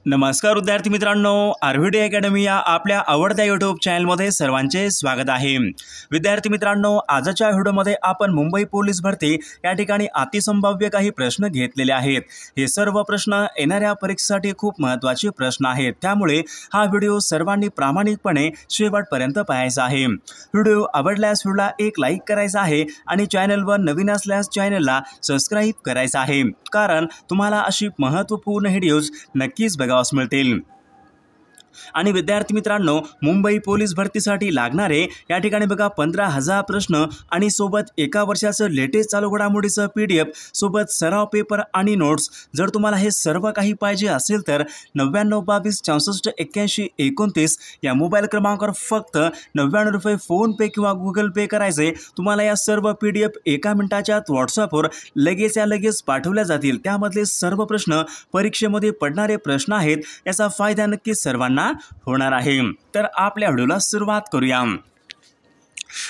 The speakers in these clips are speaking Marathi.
नमस्कार विद्यार्थी मित्रांनो, आरव्हीडी अकॅडमी या आपल्या आवडत्या यूट्यूब चॅनलमध्ये सर्वांचे स्वागत आहे। विद्यार्थी मित्रांनो, आजच्या व्हिडिओमध्ये आपण मुंबई पोलीस भरती या ठिकाणी अतिसंभाव्य काही प्रश्न घेतलेले आहेत। हे सर्व प्रश्न येणाऱ्या परीक्षेसाठी खूप महत्त्वाचे प्रश्न आहेत, त्यामुळे हा व्हिडिओ सर्वांनी प्रामाणिकपणे शेवटपर्यंत पाहायचा आहे। व्हिडिओ आवडल्यास व्हिडिओला एक लाईक करायचा आहे आणि चॅनलवर नवीन असल्यास चॅनलला सबस्क्राइब करायचं आहे, कारण तुम्हाला अशी महत्त्वपूर्ण व्हिडिओज नक्कीच बघायला मिळतील। आणि विद्यार्थी मित्रांनो, मुंबई पोलीस भरतीसाठी लागणारे या ठिकाणी बघा 15,000 प्रश्न आणि सोबत एका वर्षाचं लेटेस्ट चालू घडामोडीचं PDF सोबत सराव पेपर आणि नोट्स। जर तुम्हाला हे सर्व काही पाहिजे असेल तर 9922648129 या मोबाईल क्रमांकावर फक्त 99 रुपये फोन पे किंवा गूगल पे करायचे। तुम्हाला या सर्व PDF एका मिनिटाच्या आत व्हॉट्सअपवर लगेच पाठवल्या जातील। त्यामधले सर्व प्रश्न परीक्षेमध्ये पडणारे प्रश्न आहेत, याचा फायदा नक्कीच सर्वांना होणार आहे। तर आपल्या व्हिडिओला सुरुवात करूया।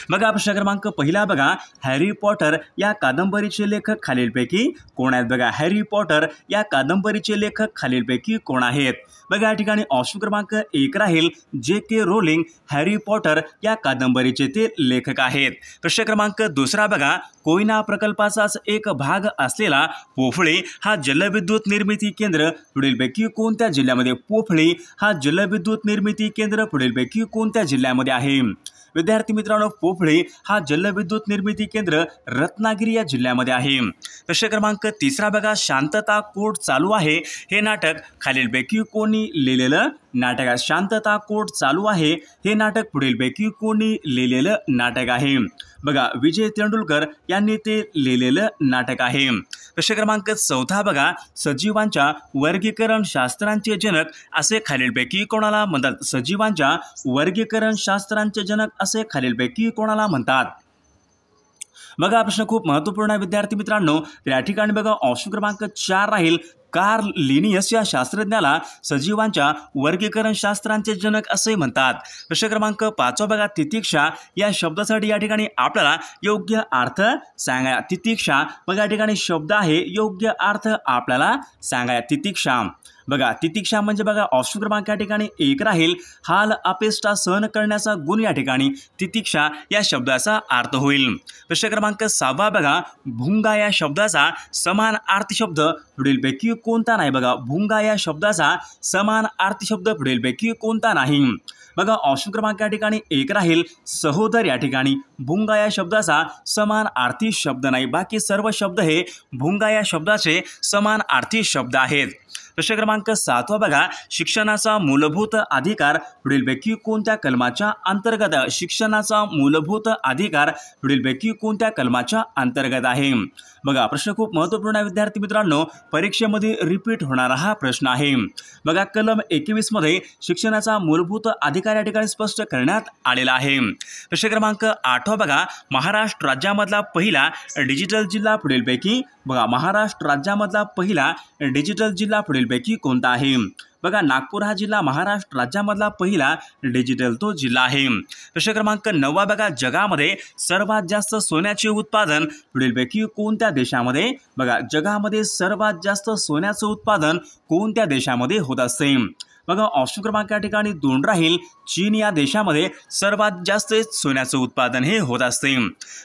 बघा, प्रश्न क्रमांक पहिला बघा, हॅरी पॉटर या कादंबरीचे लेखक खालीलपैकी कोण आहेत? बघा, हॅरी पॉटर या कादंबरीचे लेखक खालीलपैकी कोण आहेत? बघा, या ठिकाणी ऑप्शन क्रमांक 1 राहील J.K. रोलिंग हॅरी पॉटर या कादंबरीचे ते लेखक आहेत। प्रश्न क्रमांक दुसरा बघा, कोयना प्रकल्पाचाच एक भाग असलेला पोफळी हा जलविद्युत निर्मिती केंद्र पुढीलपैकी कोणत्या जिल्ह्यामध्ये? पोफळी हा जलविद्युत निर्मिती केंद्र पुढीलपैकी कोणत्या जिल्ह्यामध्ये आहे? विद्यार्थी मित्रांनो, पोफळी हा जलविद्युत निर्मिती केंद्र रत्नागिरी या जिल्ह्यामध्ये आहे। प्रश्न क्रमांक तिसरा बघा, शांतता कोर्ट चालू आहे हे नाटक खालीलपैकी कोणी लिहिलेलं नाटक आहे? शांतता कोर्ट चालू आहे हे नाटक पुढीलपैकी कोणी लिहिलेलं नाटक आहे? बघा, विजय तेंडुलकर यांनी ते लिहिलेलं नाटक आहे। प्रश्न क्रमांक चौथा बघा, सजीवांच्या वर्गीकरण शास्त्रांचे जनक असे खालीलपैकी कोणाला म्हणतात? सजीवांच्या वर्गीकरण शास्त्रांचे जनक असे खालीलपैकी कोणाला म्हणतात? बघा, प्रश्न खूप महत्त्वपूर्ण आहे विद्यार्थी मित्रांनो। या ठिकाणी बघा, ऑप्शन क्रमांक 4 राहील कार्ल लिनियस या शास्त्रज्ञाला सजीवांच्या वर्गीकरण शास्त्रांचे जनक असे म्हणतात। प्रश्न क्रमांक 5 बघा, तितिक्षा या शब्दासाठी या ठिकाणी आपल्याला योग्य अर्थ सांगा। तितिक्षा बघा, या ठिकाणी शब्द आहे, योग्य अर्थ आपल्याला सांगा। तितिक्षा बघा, तितिक्षा म्हणजे बघा, ऑप्शन क्रमांक या ठिकाणी 1 राहील हाल अपेष्टा सहन करण्याचा गुण या ठिकाणी तितिक्षा या शब्दाचा अर्थ होईल। प्रश्न क्रमांक 6 बघा, भुंगा या शब्दाचा समान अर्थी शब्द पुढीलपैकी कोणता नाही? बघा, भुंगा या शब्दाचा समान अर्थी शब्द पुढीलपैकी कोणता नाही? बघा, ऑप्शन क्रमांक या ठिकाणी 1 राहील सहोदर। या ठिकाणी भुंगा या शब्दाचा समान अर्थी शब्द नाही, बाकी सर्व शब्द हे भुंगा या शब्दाचे समान अर्थी शब्द आहेत। प्रश्न क्रमांक 7 बघा, शिक्षणाचा मूलभूत अधिकार पुढीलपैकी कोणत्या कलमाच्या अंतर्गत? शिक्षणाचा मूलभूत अधिकार पुढीलपैकी कोणत्या कलमाच्या अंतर्गत आहे? बघा, प्रश्न खूप महत्त्वपूर्ण आहे विद्यार्थी मित्रांनो, परीक्षेमध्ये रिपीट होणारा हा प्रश्न आहे। बघा, कलम 21 मध्ये शिक्षणाचा मूलभूत अधिकार या ठिकाणी स्पष्ट करण्यात आलेला आहे। प्रश्न क्रमांक 8 बघा, महाराष्ट्र राज्यामधला पहिला डिजिटल जिल्हा पुढीलपैकी बघा, महाराष्ट्र राज्यामधला पहिला डिजिटल जिल्हा पुढीलपैकी कोणता आहे? बघा, नागपूर हा जिल्हा महाराष्ट्र राज्यामधला पहिला डिजिटल तो जिल्हा आहे। प्रश्न क्रमांक 9 बघा, जगामध्ये सर्वात जास्त सोन्याचे उत्पादन पुढीलपैकी कोणत्या देशामध्ये? बघा, जगामध्ये सर्वात जास्त सोन्याचं उत्पादन कोणत्या देशामध्ये होत असते? बघा, ऑप्शन क्रमांक या ठिकाणी 2 राहील चीन या देशामध्ये सर्वात जास्त सोन्याचं उत्पादन हे होत असते।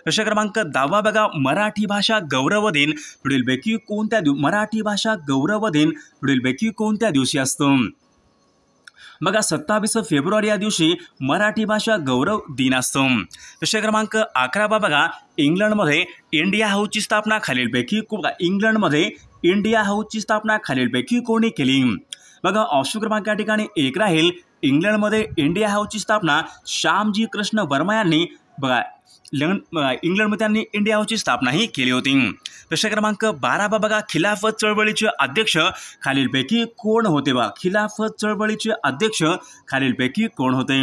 प्रश्न क्रमांक 10 बघा, मराठी भाषा गौरव दिन पुढीलपैकी कोणत्या मराठी भाषा गौरव दिन पुढीलपैकी कोणत्या दिवशी असतो? बघा, 27 फेब्रुवारी या दिवशी मराठी भाषा गौरव दिन असतो। प्रश्न क्रमांक 11 बघा, इंग्लंडमध्ये इंडिया हाऊसची स्थापना खालीलपैकी इंग्लंडमध्ये इंडिया हाऊसची स्थापना खालीलपैकी कोणी केली? बघा, ऑप्शन क्रमांक या ठिकाणी 1 राहील इंग्लंडमध्ये इंडिया हाऊसची स्थापना श्यामजी कृष्ण वर्मा यांनी बघा इंग्लंडमध्ये त्यांनी इंडिया हाऊसची स्थापना ही केली होती। प्रश्न क्रमांक 12 बघा, खिलाफत चळवळीचे अध्यक्ष खालीलपैकी कोण होते? बघा, खिलाफत चळवळीचे अध्यक्ष खालीलपैकी कोण होते?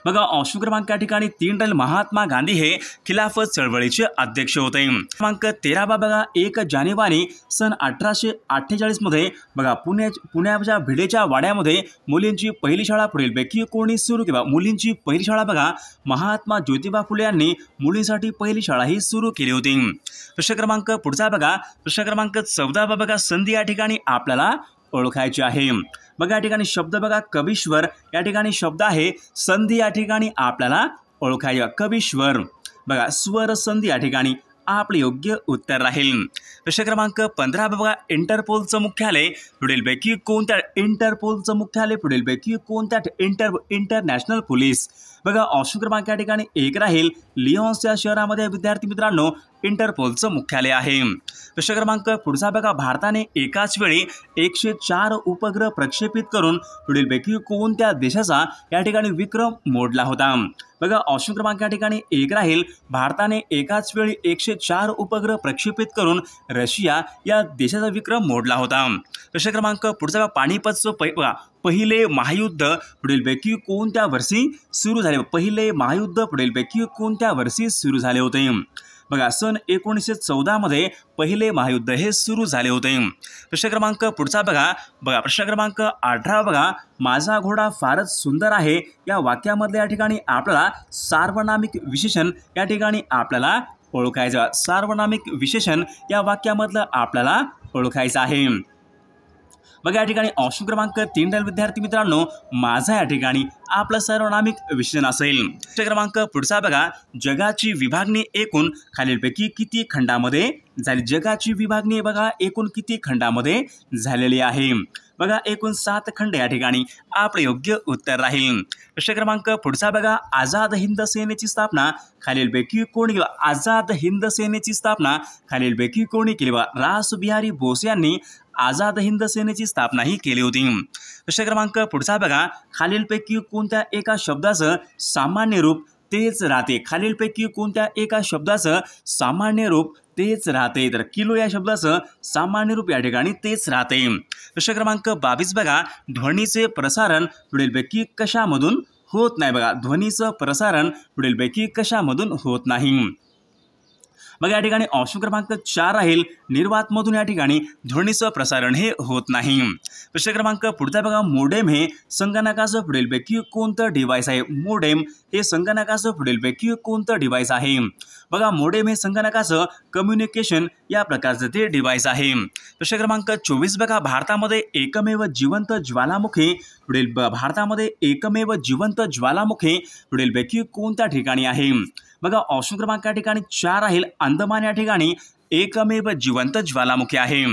बघा, ऑप्शन क्रमांक या ठिकाणी 3 राहील महात्मा गांधी हे खिलाफत चळवळीचे अध्यक्ष होते। क्रमांक 13 बघा, 1 जानेवारी सन 1848 मध्ये बघा पुण्याच्या भिडेच्या वाड्यामध्ये मुलींची पहिली शाळा पुढीलपैकी कोणी सुरू केली? मुलींची पहिली शाळा बघा, महात्मा ज्योतिबा फुले यांनी मुलींसाठी पहिली शाळा ही सुरू केली होती। प्रश्न क्रमांक पुढचा बघा, प्रश्न क्रमांक 14 बघा, संधी या ठिकाणी आपल्याला ओळखायची आहे। बघा या ठिकाणी शब्द बघा कवीश्वर, या ठिकाणी शब्द आहे संधी या ठिकाणी आपल्याला ओळखायची। कवीश्वर बघा स्वर संधी या ठिकाणी आपले योग्य उत्तर राहील। प्रश्न क्रमांक 15 बघा इंटरपोलचं मुख्यालय पुढीलपैकी कोणत्या इंटरपोलचं मुख्यालय पुढीलपैकी कोणत्या इंटरनॅशनल पोलीस बघा ऑप्शन क्रमांक या ठिकाणी 1 राहील लिओन्स या शहरामध्ये विद्यार्थी मित्रांनो इंटरपोलचं मुख्यालय आहे। प्रश्न क्रमांक पुढचा बघा भारताने एकाच वेळी 104 उपग्रह प्रक्षेपित करून पुढीलपैकी कोणत्या देशाचा या ठिकाणी विक्रम मोडला होता बघा ऑप्शन क्रमांक या ठिकाणी 1 राहील भारताने एकाच वेळी 104 उपग्रह प्रक्षेपित करून रशिया या देशाचा विक्रम मोडला होता। प्रश्न क्रमांक पुढचा पानिपतचं पहिले महायुद्ध पुढीलपैकी कोणत्या वर्षी सुरू झाले पहिले महायुद्ध पुढीलपैकी कोणत्या वर्षी सुरू झाले होते बघा सन 1914 मध्ये पहिले महायुद्ध हे सुरू झाले होते। प्रश्न क्रमांक पुढचा बघा प्रश्न क्रमांक 18 बघा माझा घोडा फारच सुंदर आहे या वाक्यामधले या ठिकाणी आपल्याला सार्वनामिक विशेषण या ठिकाणी आपल्याला ओळखायचं। सार्वनामिक विशेषण या वाक्यामधलं आपल्याला ओळखायचं आहे। बघा या ठिकाणी ऑप्शन क्रमांक 3 राहील विद्यार्थी मित्रांनो माझा या ठिकाणी आपलं सार्वनामिक विशेषण असेल। प्रश्न क्रमांक पुढचा बघा जगाची विभागणी एकूण खालीलपैकी किती खंडामध्ये झाली जगाची विभागणी बघा एकूण किती खंडामध्ये झालेली आहे बघा एकूण 7 खंड या ठिकाणी आपले योग्य उत्तर राहील। प्रश्न क्रमांक पुढचा बघा आझाद हिंद सेनेची स्थापना खालीलपैकी कोणी केली आझाद हिंद सेनेची स्थापना खालीलपैकी कोणी केली रास बिहारी बोस यांनी आझाद हिंद सेनेची स्थापना ही केली होती। प्रश्न क्रमांक पुढचा बघा खालीलपैकी कोणत्या एका शब्दाचं सामान्य रूप तेच राहते खालीलपैकी कोणत्या एका शब्दाचं सामान्य रूप तेच राहते तर किलो या शब्दाचं सामान्य रूप या ठिकाणी तेच राहते। प्रश्न क्रमांक 22 बघा ध्वनीचे प्रसारण पुढीलपैकी कशामधून होत नाही बघा ध्वनीचं प्रसारण पुढीलपैकी कशामधून होत नाही बघा या ठिकाणी ऑप्शन क्रमांक 4 राहील निर्वातमधून या ठिकाणी ध्वनीचं प्रसारण हे होत नाही। प्रश्न क्रमांक पुढचा बघा मोडेम हे संगणकाचं पुढीलपैकी कोणतं डिव्हाइस आहे मोडेम हे संगणकाचं पुढीलपैकी कोणतं डिव्हाइस आहे बघा मोडेम हे संगणकाचं कम्युनिकेशन या प्रकारचं ते डिव्हाइस आहे। प्रश्न क्रमांक 24 बघा भारतामध्ये एकमेव जिवंत ज्वालामुखी भारतामध्ये एकमेव जिवंत ज्वालामुखी पुढीलपैकी कोणत्या ठिकाणी आहे बघा ऑप्शन क्रमांक या ठिकाणी 4 राहील अंदमान या ठिकाणी एकमेव जिवंत ज्वालामुखी आहे।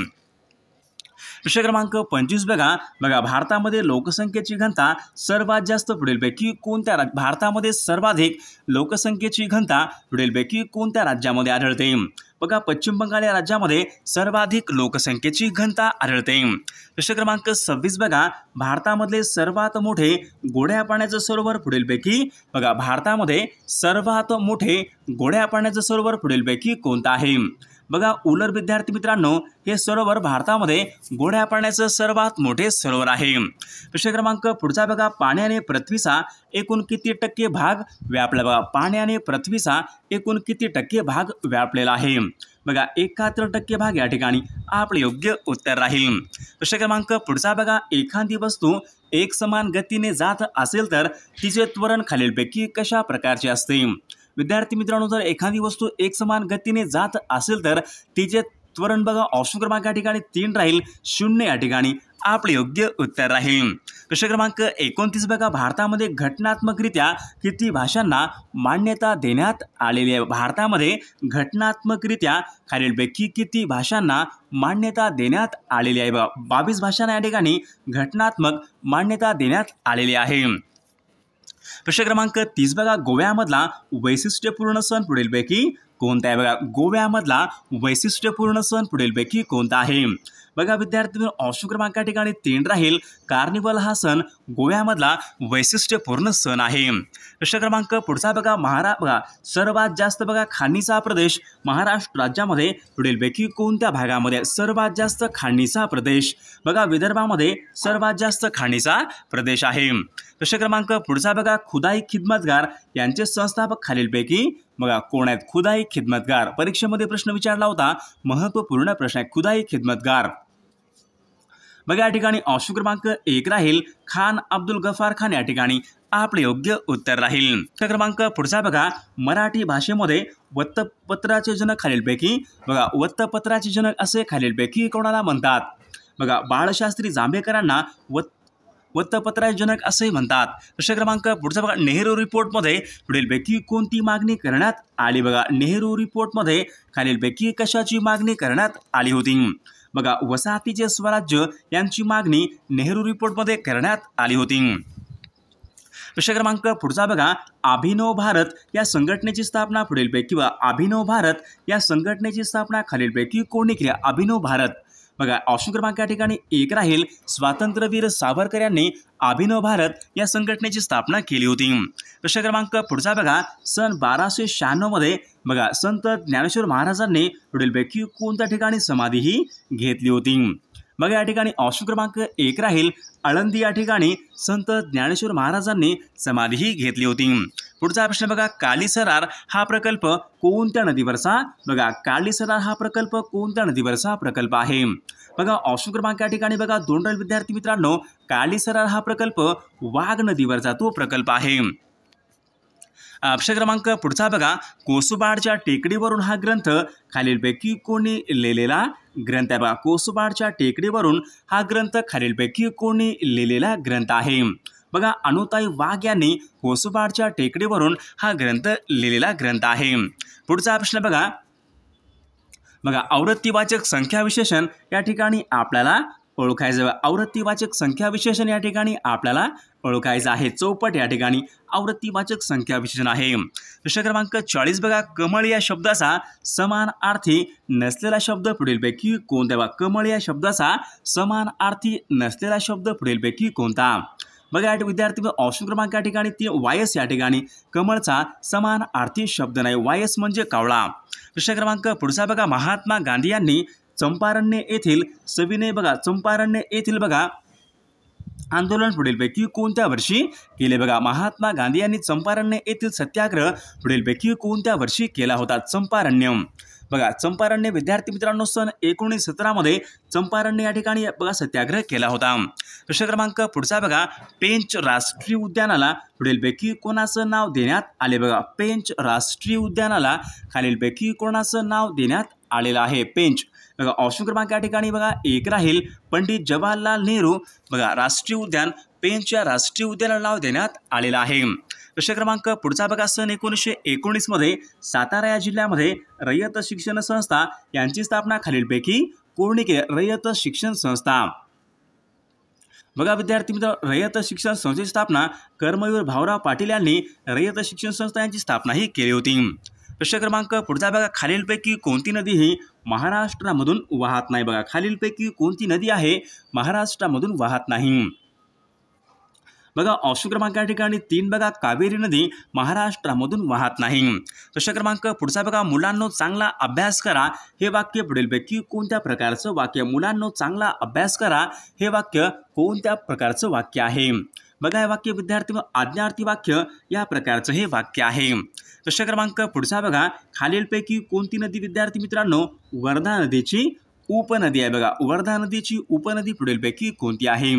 प्रश्न क्रमांक 25 बघा भारतामध्ये लोकसंख्येची घनता सर्वात जास्त पुढीलपैकी कोणत्या भारतामध्ये सर्वाधिक लोकसंख्येची घनता पुढीलपैकी कोणत्या राज्यामध्ये आढळते बघा पश्चिम बंगाल या राज्यामध्ये सर्वाधिक लोकसंख्येची घनता आढळते। प्रश्न क्रमांक 26 बघा भारतामधले सर्वात मोठे गोड्या पाण्याचं सरोवर पुढीलपैकी बघा भारतामध्ये सर्वात मोठे गोड्या पाण्याचं सरोवर पुढीलपैकी कोणतं आहे बघा उलर विद्यार्थी मित्रांनो हे सरोवर भारतामध्ये गोड्या पाण्याचं सर्वात मोठे सरोवर आहे। प्रश्न क्रमांक पुढचा बघा पाण्याने पृथ्वीचा एकूण किती टक्के भाग व्यापला बघा पाण्याने पृथ्वीचा एकूण किती टक्के भाग व्यापलेला आहे बघा 71% भाग या ठिकाणी आपले योग्य उत्तर राहील। प्रश्न क्रमांक पुढचा बघा एखादी वस्तू एक समान गतीने जात असेल तर तिचे त्वरण खालीलपैकी कशा प्रकारचे असते विद्यार्थी मित्रांनो जर एखादी वस्तू एक समान गतीने जात असेल तर तिचे त्वरण बघा ऑप्शन क्रमांक या ठिकाणी 3 राहील 0 या ठिकाणी आपले योग्य उत्तर राहील। प्रश्न क्रमांक 29 बघा भारतामध्ये घटनात्मकरित्या किती भाषांना मान्यता देण्यात आलेली आहे भारतामध्ये घटनात्मकरित्या खालीलपैकी किती भाषांना मान्यता देण्यात आलेली आहे बघा 22 भाषांना या ठिकाणी घटनात्मक मान्यता देण्यात आलेली आहे। प्रश्न क्रमांक 30 बघा गोव्यामधला वैशिष्ट्यपूर्ण सण पुढीलपैकी कोणता आहे बघा गोव्यामधला वैशिष्ट्यपूर्ण सण पुढीलपैकी कोणता आहे बघा विद्यार्थी ऑप्शन क्रमांक या ठिकाणी 3 राहील कार्निवल हा सण गोव्यामधला वैशिष्ट्यपूर्ण सण आहे। प्रश्न क्रमांक पुढचा बघा सर्वात जास्त बघा खाणीचा प्रदेश महाराष्ट्र राज्यामध्ये पुढीलपैकी कोणत्या भागामध्ये सर्वात जास्त खाणीचा प्रदेश बघा विदर्भामध्ये सर्वात जास्त खाणीचा प्रदेश आहे। प्रश्न क्रमांक पुढचा बघा खुदाई खिदमतगार यांचे संस्थापक खालीलपैकी बघा कोण आहेत खुदाई खिदमतगार परीक्षेमध्ये प्रश्न विचारला होता महत्त्वपूर्ण प्रश्न आहे खुदाई खिदमतगार बघा या ठिकाणी ऑप्शन क्रमांक 1 राहील खान अब्दुल गफार खान या ठिकाणी आपले योग्य उत्तर राहील। क्रमांक पुढचा बघा मराठी भाषेमध्ये वृत्तपत्राचे जनक खालीलपैकी बघा वृत्तपत्राचे जनक असे खालीलपैकी कोणाला म्हणतात बघा बाळशास्त्री जांभेकरांना वृत्तपत्रजनक असंही म्हणतात. प्रश्न क्रमांक पुढचा बघा, नेहरू रिपोर्टमध्ये पुढीलपैकी कोणती मागणी करण्यात आली? बघा नेहरू रिपोर्टमध्ये खालीलपैकी कशाची मागणी करण्यात आली होती? बघा वसाहतीचे स्वराज्य यांची मागणी नेहरू रिपोर्टमध्ये करण्यात आली होती. प्रश्न क्रमांक पुढचा बघा, अभिनव भारत या संघटनेची स्थापना पुढीलपैकी अभिनव भारत या संघटनेची स्थापना खालीलपैकी कोणी केली? अभिनव भारत. बघा ऑप्शन क्रमांक या ठिकाणी 1 राहील. स्वातंत्र्यवीर सावरकर यांनी अभिनव भारत या संघटनेची स्थापना केली होती. प्रश्न क्रमांक पुढचा बघा, सन 1296 मध्ये बघा संत ज्ञानेश्वर महाराजांनी पुढीलपैकी कोणत्या ठिकाणी समाधीही घेतली होती? बघा या ठिकाणी ऑप्शन क्रमांक 1 राहील. आळंदी या ठिकाणी संत ज्ञानेश्वर महाराजांनी समाधीही घेतली होती. पुढचा प्रश्न बघा, कालीसरार हा प्रकल्प कोणत्या नदीवरचा? बघा कालीसरार हा प्रकल्प कोणत्या नदीवरचा प्रकल्प आहे? बघा ऑप्शन क्रमांक या ठिकाणी बघा 2 राहील विद्यार्थी मित्रांनो. कालीसरार हा प्रकल्प वाघ नदीवरचा तो प्रकल्प आहे. प्रश्न क्रमांक पुढचा बघा, कोसुबाडच्या टेकडीवरून हा ग्रंथ खालीलपैकी कोणी लिहिलेला ग्रंथ आहे? बघा कोसुबाडच्या टेकडीवरून हा ग्रंथ खालीलपैकी कोणी लिहिलेला ग्रंथ आहे? बघा अनुताई वाघ यांनी कोसुबाडच्या टेकडीवरून हा ग्रंथ लिहिलेला ग्रंथ आहे. पुढचा प्रश्न बघा, आवृत्तीवाचक संख्या विशेषण या ठिकाणी आपल्याला ओळखायचं. आवृत्तीवाचक संख्या विशेषण या ठिकाणी आपल्याला ओळखायचं आहे. चौपट या ठिकाणी आवृत्तीवाचक संख्या विशेषण आहे. प्रश्न क्रमांक 40 बघा, कमळ या शब्दाचा समानार्थी नसलेला शब्द पुढीलपैकी कोणता? बघा कमळ या शब्दाचा समानार्थी नसलेला शब्द पुढीलपैकी कोणता? बघा विद्यार्थी ऑप्शन क्रमांक या ठिकाणी 3 वायस या ठिकाणी कमळचा समानार्थी शब्द नाही. वायस म्हणजे कावळा. प्रश्न क्रमांक पुढचा बघा, महात्मा गांधी यांनी चंपारण्य येथील सविनय बघा चंपारण्य येथील बघा आंदोलन पुढीलपैकी कोणत्या वर्षी केले? बघा महात्मा गांधी यांनी चंपारण्य येथील सत्याग्रह पुढीलपैकी कोणत्या वर्षी केला होता? चंपारण्य. बघा चंपारण्य विद्यार्थी मित्रांनो सन 1917 मध्ये चंपारण्य या ठिकाणी बघा सत्याग्रह केला होता. प्रश्न क्रमांक पुढचा बघा, पेंच राष्ट्रीय उद्यानाला पुढीलपैकी कोणाचं नाव देण्यात आले? बघा पेंच राष्ट्रीय उद्यानाला खालीलपैकी कोणाचं नाव देण्यात आलेलं आहे? पेंच. बघा ऑप्शन क्रमांक या ठिकाणी बघा 1 राहील. पंडित जवाहरलाल नेहरू बघा राष्ट्रीय उद्यान पेंच या राष्ट्रीय उद्यानाला नाव देण्यात आलेलं आहे. प्रश्न क्रमांक पुढचा बघा, सन 1919 मध्ये सातारा या जिल्ह्यामध्ये रयत शिक्षण संस्था यांची स्थापना खालीलपैकी कोणी केली? रयत शिक्षण संस्था. बघा विद्यार्थी मित्र, रयत शिक्षण संस्थेची स्थापना कर्मवीर भाऊराव पाटील यांनी रयत शिक्षण संस्था यांची स्थापना ही केली होती. प्रश्न क्रमांक पुढचा बघा, खालीलपैकी कोणती नदी ही महाराष्ट्रामधून वाहत नाही? बघा खालीलपैकी कोणती नदी आहे महाराष्ट्रामधून वाहत नाही? बघा ऑप्शन क्रमांक या ठिकाणी 3 बघा, कावेरी नदी महाराष्ट्रामधून वाहत नाही. प्रश्न क्रमांक पुढचा बघा, मुलांनो चांगला अभ्यास करा हे वाक्य पुढीलपैकी कोणत्या प्रकारचं वाक्य? मुलांनो चांगला अभ्यास करा हे वाक्य कोणत्या प्रकारचं वाक्य आहे? बघा हे वाक्य विद्यार्थी आज्ञार्थी वाक्य या प्रकारचं हे वाक्य आहे. प्रश्न क्रमांक पुढचा बघा, खालीलपैकी कोणती नदी विद्यार्थी मित्रांनो वर्धा नदीची उपनदी आहे? बघा वर्धा नदीची उपनदी पुढीलपैकी कोणती आहे?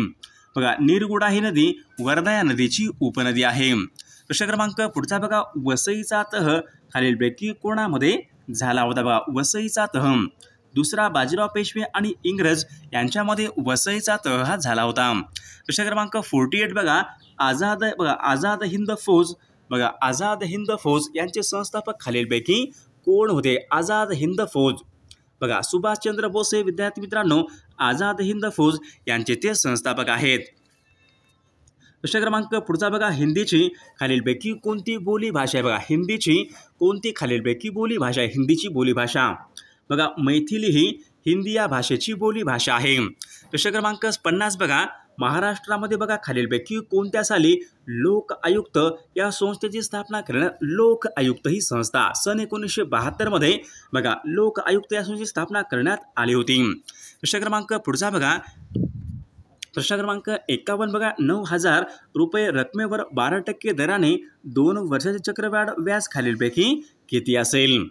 बघा निरगुडा ही नदी वर्धा या नदीची उपनदी आहे. प्रश्न क्रमांक पुढचा बघा, वसईचा तह खालीलपैकी कोणामध्ये झाला होता? बघा वसईचा तह दुसरा बाजीराव पेशवे आणि इंग्रज यांच्यामध्ये वसईचा तह हा झाला होता. प्रश्न क्रमांक 48 बघा, आझाद हिंद फौज बघा आझाद हिंद फौज यांचे संस्थापक खालीलपैकी कोण होते? आझाद हिंद फौज बघा सुभाषचंद्र बोस हे विद्यार्थी मित्रांनो आझाद हिंद फौज यांचे ते संस्थापक आहेत. प्रश्न क्रमांक पुढचा बघा, हिंदीची खालीलपैकी कोणती बोली भाषा आहे? बघा हिंदीची कोणती खालीलपैकी बोली भाषा आहे? हिंदीची बोली भाषा बघा मैथिली ही हिंदी या भाषेची बोली भाषा आहे. प्रश्न क्रमांक 50 बघा, महाराष्ट्रामध्ये बघा खालीलपैकी कोणत्या साली लोक आयुक्त या संस्थेची स्थापना करण्यात? लोक आयुक्त ही संस्था सन 1972 मध्ये बघा लोक आयुक्त या संस्थेची स्थापना करण्यात आली होती. प्रश्न क्रमांक पुढचा बघा, प्रश्न क्रमांक 51 बघा, 9,000 रुपये रकमेवर 12% दराने 2 वर्षाचे चक्रवाढ व्याज खालीलपैकी किती असेल?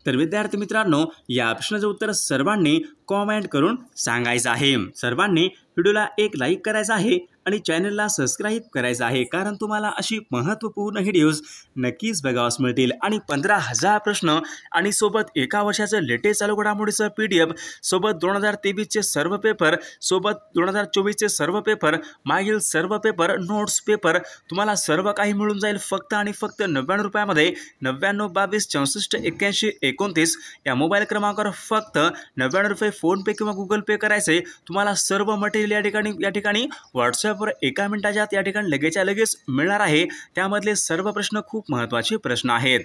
तर विद्यार्थी मित्रांनो या प्रश्नाचं उत्तर सर्वांनी कॉमेंट करून सांगायचं आहे। सर्वांनी व्हिडिओला एक लाईक करायचा आहे आणि चॅनलला सबस्क्राईब करायचं आहे, कारण तुम्हाला अशी महत्त्वपूर्ण व्हिडिओज नक्कीच बघावयास मिळतील। आणि 15,000 प्रश्न आणि सोबत एका वर्षाचं लेटेस्ट चालू घडामोडीचं PDF सोबत 2023चे सर्व पेपर, सोबत 2024चे सर्व पेपर, मागील सर्व पेपर, नोट्स पेपर तुम्हाला सर्व काही मिळून जाईल फक्त आणि फक्त 99 रुपयामध्ये। 99 22 64 81 29 या मोबाईल क्रमांकावर फक्त 99 रुपये फोनपे किंवा गुगल पे करायचे। तुम्हाला सर्व मटेरियल या ठिकाणी व्हॉट्सॲपवर एका मिनिटाच्या आत या ठिकाणी लगेचच्या लगेच मिळणार आहे। त्यामधले सर्व प्रश्न खूप महत्त्वाचे प्रश्न आहेत।